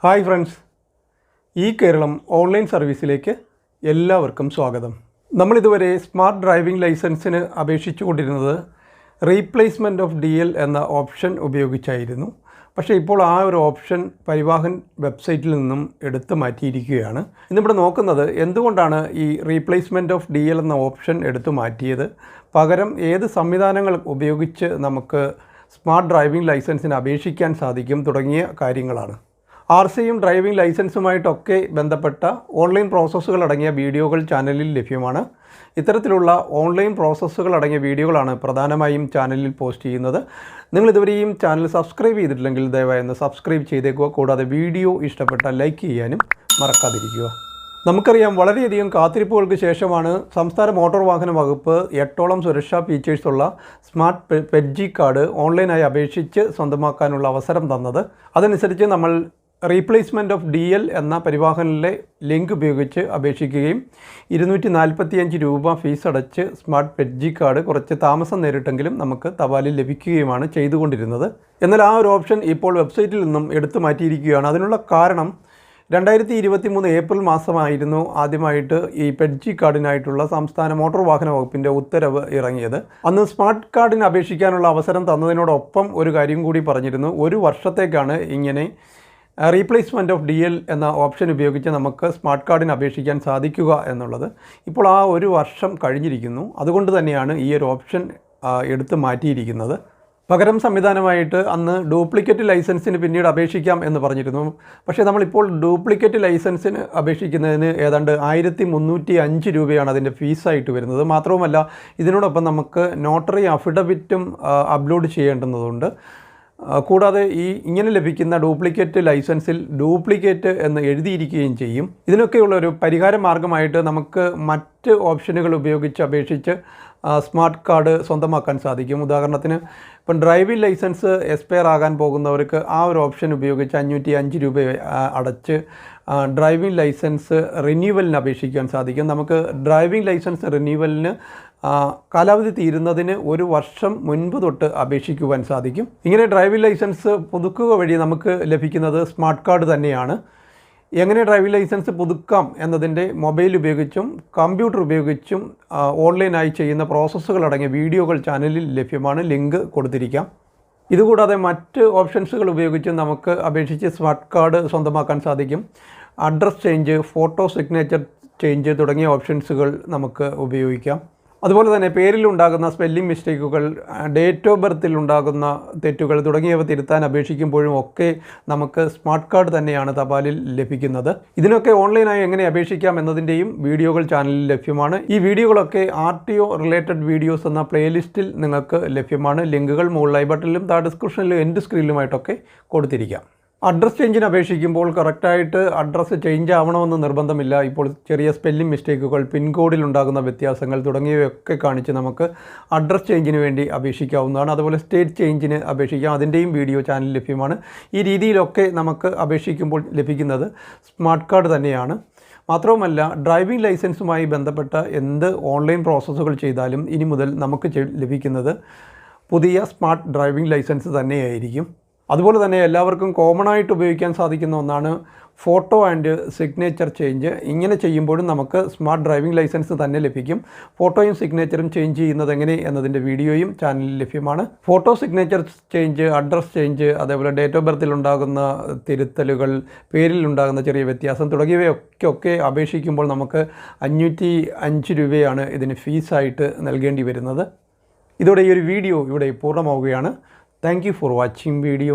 Hi friends, ഈ Keralam online സർവീസിലേക്ക് എല്ലാവർക്കും സ്വാഗതം. നമ്മളിതുവരെ സ്മാർട്ട് ഡ്രൈവിംഗ് ലൈസൻസിന് അപേക്ഷിച്ചുകൊണ്ടിരുന്നത് റീപ്ലേസ്മെൻറ്റ് ഓഫ് DL എന്ന ഓപ്ഷൻ ഉപയോഗിച്ചായിരുന്നു. പക്ഷേ ഇപ്പോൾ ആ ഒരു ഓപ്ഷൻ പരിവാഹൻ വെബ്സൈറ്റിൽ നിന്നും എടുത്തു മാറ്റിയിരിക്കുകയാണ്. ഇന്നിവിടെ നോക്കുന്നത് എന്തുകൊണ്ടാണ് ഈ റീപ്ലേസ്മെൻറ്റ് ഓഫ് DL എന്ന ഓപ്ഷൻ എടുത്തു മാറ്റിയത്, പകരം ഏത് സംവിധാനങ്ങൾ ഉപയോഗിച്ച് നമുക്ക് സ്മാർട്ട് ഡ്രൈവിംഗ് ലൈസൻസിന് അപേക്ഷിക്കാൻ സാധിക്കും തുടങ്ങിയ കാര്യങ്ങളാണ്. RCയും ഡ്രൈവിംഗ് ലൈസൻസുമായിട്ടൊക്കെ ബന്ധപ്പെട്ട ഓൺലൈൻ പ്രോസസ്സുകൾ അടങ്ങിയ വീഡിയോകൾ ചാനലിൽ ലഭ്യമാണ്. ഇത്തരത്തിലുള്ള ഓൺലൈൻ പ്രോസസ്സുകൾ അടങ്ങിയ വീഡിയോകളാണ് പ്രധാനമായും ചാനലിൽ പോസ്റ്റ് ചെയ്യുന്നത്. നിങ്ങൾ ഇതുവരെയും ചാനൽ സബ്സ്ക്രൈബ് ചെയ്തിട്ടില്ലെങ്കിൽ ദയവായി ഒന്ന് സബ്സ്ക്രൈബ് ചെയ്തേക്കുക. കൂടാതെ വീഡിയോ ഇഷ്ടപ്പെട്ടാൽ ലൈക്ക് ചെയ്യാനും മറക്കാതിരിക്കുക. നമുക്കറിയാം, വളരെയധികം കാത്തിരിപ്പുകൾക്ക് ശേഷമാണ് സംസ്ഥാന മോട്ടോർ വാഹന വകുപ്പ് 8ഓളം സുരക്ഷാ ഫീച്ചേഴ്സുള്ള സ്മാർട്ട് പെഡ്ജി കാർഡ് ഓൺലൈനായി അപേക്ഷിച്ച് സ്വന്തമാക്കാനുള്ള അവസരം തന്നത്. അതനുസരിച്ച് നമ്മൾ റീപ്ലേസ്മെൻറ്റ് ഓഫ് DL എന്ന പരിവാഹനിലെ ലിങ്ക് ഉപയോഗിച്ച് അപേക്ഷിക്കുകയും 245 രൂപ ഫീസ് അടച്ച് സ്മാർട്ട് പെഡ്ജി കാർഡ് കുറച്ച് താമസം നേരിട്ടെങ്കിലും നമുക്ക് തപാലിൽ ലഭിക്കുകയുമാണ് ചെയ്തുകൊണ്ടിരുന്നത്. എന്നാൽ ആ ഒരു ഓപ്ഷൻ ഇപ്പോൾ വെബ്സൈറ്റിൽ നിന്നും എടുത്തു മാറ്റിയിരിക്കുകയാണ്. അതിനുള്ള കാരണം 2023 ഏപ്രിൽ മാസമായിരുന്നു ആദ്യമായിട്ട് ഈ പെഡ്ജി കാർഡിനായിട്ടുള്ള സംസ്ഥാന മോട്ടോർ വാഹന വകുപ്പിൻ്റെ ഉത്തരവ് ഇറങ്ങിയത്. അന്ന് സ്മാർട്ട് കാർഡിന് അപേക്ഷിക്കാനുള്ള അവസരം തന്നതിനോടൊപ്പം ഒരു കാര്യം കൂടി പറഞ്ഞിരുന്നു. 1 വർഷത്തേക്കാണ് ഇങ്ങനെ റീപ്ലേസ്മെൻറ്റ് ഓഫ് DL എന്ന ഓപ്ഷൻ ഉപയോഗിച്ച് നമുക്ക് സ്മാർട്ട് കാർഡിന് അപേക്ഷിക്കാൻ സാധിക്കുക എന്നുള്ളത്. ഇപ്പോൾ ആ 1 വർഷം കഴിഞ്ഞിരിക്കുന്നു. അതുകൊണ്ട് തന്നെയാണ് ഈ ഒരു ഓപ്ഷൻ എടുത്തു മാറ്റിയിരിക്കുന്നത്. പകരം സംവിധാനമായിട്ട് അന്ന് ഡ്യൂപ്ലിക്കേറ്റ് ലൈസൻസിന് പിന്നീട് അപേക്ഷിക്കാം എന്ന് പറഞ്ഞിരുന്നു. പക്ഷേ നമ്മളിപ്പോൾ ഡ്യൂപ്ലിക്കേറ്റ് ലൈസൻസിന് അപേക്ഷിക്കുന്നതിന് ഏതാണ്ട് 1305 രൂപയാണ് അതിൻ്റെ ഫീസായിട്ട് വരുന്നത്. മാത്രവുമല്ല, ഇതിനോടൊപ്പം നമുക്ക് നോട്ടറി അഫിഡവിറ്റും അപ്ലോഡ് ചെയ്യേണ്ടതുണ്ട്. കൂടാതെ ഇങ്ങനെ ലഭിക്കുന്ന ഡ്യൂപ്ലിക്കേറ്റ് ലൈസൻസിൽ ഡ്യൂപ്ലിക്കേറ്റ് എന്ന് എഴുതിയിരിക്കുകയും ചെയ്യും. ഇതിനൊക്കെയുള്ള ഒരു പരിഹാര മാർഗമായിട്ട് നമുക്ക് മറ്റ് ഓപ്ഷനുകൾ ഉപയോഗിച്ച് അപേക്ഷിച്ച് സ്മാർട്ട് കാർഡ് സ്വന്തമാക്കാൻ സാധിക്കും. ഉദാഹരണത്തിന് ഇപ്പം ഡ്രൈവിംഗ് ലൈസൻസ് എക്സ്പയർ ആകാൻ പോകുന്നവർക്ക് ആ ഒരു ഓപ്ഷൻ ഉപയോഗിച്ച് 505 രൂപ അടച്ച് ഡ്രൈവിംഗ് ലൈസൻസ് റിന്യൂവലിന് അപേക്ഷിക്കാൻ സാധിക്കും. നമുക്ക് ഡ്രൈവിംഗ് ലൈസൻസ് റിന്യൂവലിന് കാലാവധി തീരുന്നതിന് 1 വർഷം മുൻപ് തൊട്ട് അപേക്ഷിക്കുവാൻ സാധിക്കും. ഇങ്ങനെ ഡ്രൈവിംഗ് ലൈസൻസ് പുതുക്കുക വഴി നമുക്ക് ലഭിക്കുന്നത് സ്മാർട്ട് കാർഡ് തന്നെയാണ്. എങ്ങനെ ഡ്രൈവിംഗ് ലൈസൻസ് പുതുക്കാം എന്നതിൻ്റെ മൊബൈൽ ഉപയോഗിച്ചും കമ്പ്യൂട്ടർ ഉപയോഗിച്ചും ഓൺലൈനായി ചെയ്യുന്ന പ്രോസസ്സുകൾ അടങ്ങിയ വീഡിയോകൾ ചാനലിൽ ലഭ്യമാണ്. ലിങ്ക് കൊടുത്തിരിക്കാം. ഇതുകൂടാതെ മറ്റ് ഓപ്ഷൻസുകൾ ഉപയോഗിച്ച് നമുക്ക് അപേക്ഷിച്ച് സ്മാർട്ട് കാർഡ് സ്വന്തമാക്കാൻ സാധിക്കും. Address change, photo signature change തുടങ്ങിയ ഓപ്ഷൻസുകൾ നമുക്ക് ഉപയോഗിക്കാം. അതുപോലെ തന്നെ പേരിലുണ്ടാകുന്ന സ്പെല്ലിംഗ് മിസ്റ്റേക്കുകൾ, ഡേറ്റ് ഓഫ് ബർത്തിൽ ഉണ്ടാകുന്ന തെറ്റുകൾ തുടങ്ങിയവ തിരുത്താൻ അപേക്ഷിക്കുമ്പോഴും ഒക്കെ നമുക്ക് സ്മാർട്ട് കാർഡ് തന്നെയാണ് തപാലിൽ ലഭിക്കുന്നത്. ഇതിനൊക്കെ ഓൺലൈനായി എങ്ങനെ അപേക്ഷിക്കാം എന്നതിൻ്റെയും വീഡിയോകൾ ചാനലിൽ ലഭ്യമാണ്. ഈ വീഡിയോകളൊക്കെ RTO റിലേറ്റഡ് വീഡിയോസ് എന്ന പ്ലേലിസ്റ്റിൽ നിങ്ങൾക്ക് ലഭ്യമാണ്. ലിങ്കുകൾ മുകളിൽ ഐ ബട്ടണിലും ഡിസ്ക്രിപ്ഷനിലും എൻഡ് സ്ക്രീനിലുമായിട്ടൊക്കെ കൊടുത്തിരിക്കാം. അഡ്രസ് ചേഞ്ചിന് അപേക്ഷിക്കുമ്പോൾ കറക്റ്റായിട്ട് അഡ്രസ്സ് ചേഞ്ച് ആവണമെന്ന് നിർബന്ധമില്ല. ഇപ്പോൾ ചെറിയ സ്പെല്ലിംഗ് മിസ്റ്റേക്കുകൾ, പിൻകോഡിൽ ഉണ്ടാകുന്ന വ്യത്യാസങ്ങൾ തുടങ്ങിയവയൊക്കെ കാണിച്ച് നമുക്ക് അഡ്രസ് ചേഞ്ചിന് വേണ്ടി അപേക്ഷിക്കാവുന്നതാണ്. അതുപോലെ സ്റ്റേറ്റ് ചേഞ്ചിന് അപേക്ഷിക്കാം. അതിൻ്റെയും വീഡിയോ ചാനൽ ലഭ്യമാണ്. ഈ രീതിയിലൊക്കെ നമുക്ക് അപേക്ഷിക്കുമ്പോൾ ലഭിക്കുന്നത് സ്മാർട്ട് കാർഡ് തന്നെയാണ്. മാത്രവുമല്ല, ഡ്രൈവിംഗ് ലൈസൻസുമായി ബന്ധപ്പെട്ട എന്ത് ഓൺലൈൻ പ്രോസസ്സുകൾ ചെയ്താലും ഇനി മുതൽ നമുക്ക് ലഭിക്കുന്നത് പുതിയ സ്മാർട്ട് ഡ്രൈവിംഗ് ലൈസൻസ് തന്നെയായിരിക്കും. അതുപോലെ തന്നെ എല്ലാവർക്കും കോമൺ ആയിട്ട് ഉപയോഗിക്കാൻ സാധിക്കുന്ന ഒന്നാണ് ഫോട്ടോ ആൻഡ് സിഗ്നേച്ചർ ചേഞ്ച്. ഇങ്ങനെ ചെയ്യുമ്പോഴും നമുക്ക് സ്മാർട്ട് ഡ്രൈവിംഗ് ലൈസൻസ് തന്നെ ലഭിക്കും. ഫോട്ടോയും സിഗ്നേച്ചറും ചേഞ്ച് ചെയ്യുന്നത് എങ്ങനെ എന്നതിൻ്റെ വീഡിയോയും ചാനലിൽ ലഭ്യമാണ്. Photo signature change, address change, അതേപോലെ ഡേറ്റ് ഓഫ് ബർത്തിൽ ഉണ്ടാകുന്ന തിരുത്തലുകൾ, പേരിലുണ്ടാകുന്ന ചെറിയ വ്യത്യാസം തുടങ്ങിയവയൊക്കെ അപേക്ഷിക്കുമ്പോൾ നമുക്ക് 505 രൂപയാണ് ഇതിന് ഫീസായിട്ട് നൽകേണ്ടി വരുന്നത്. ഇതോടെ ഈ ഒരു വീഡിയോ ഇവിടെ പൂർണ്ണമാവുകയാണ്. Thank you for watching video.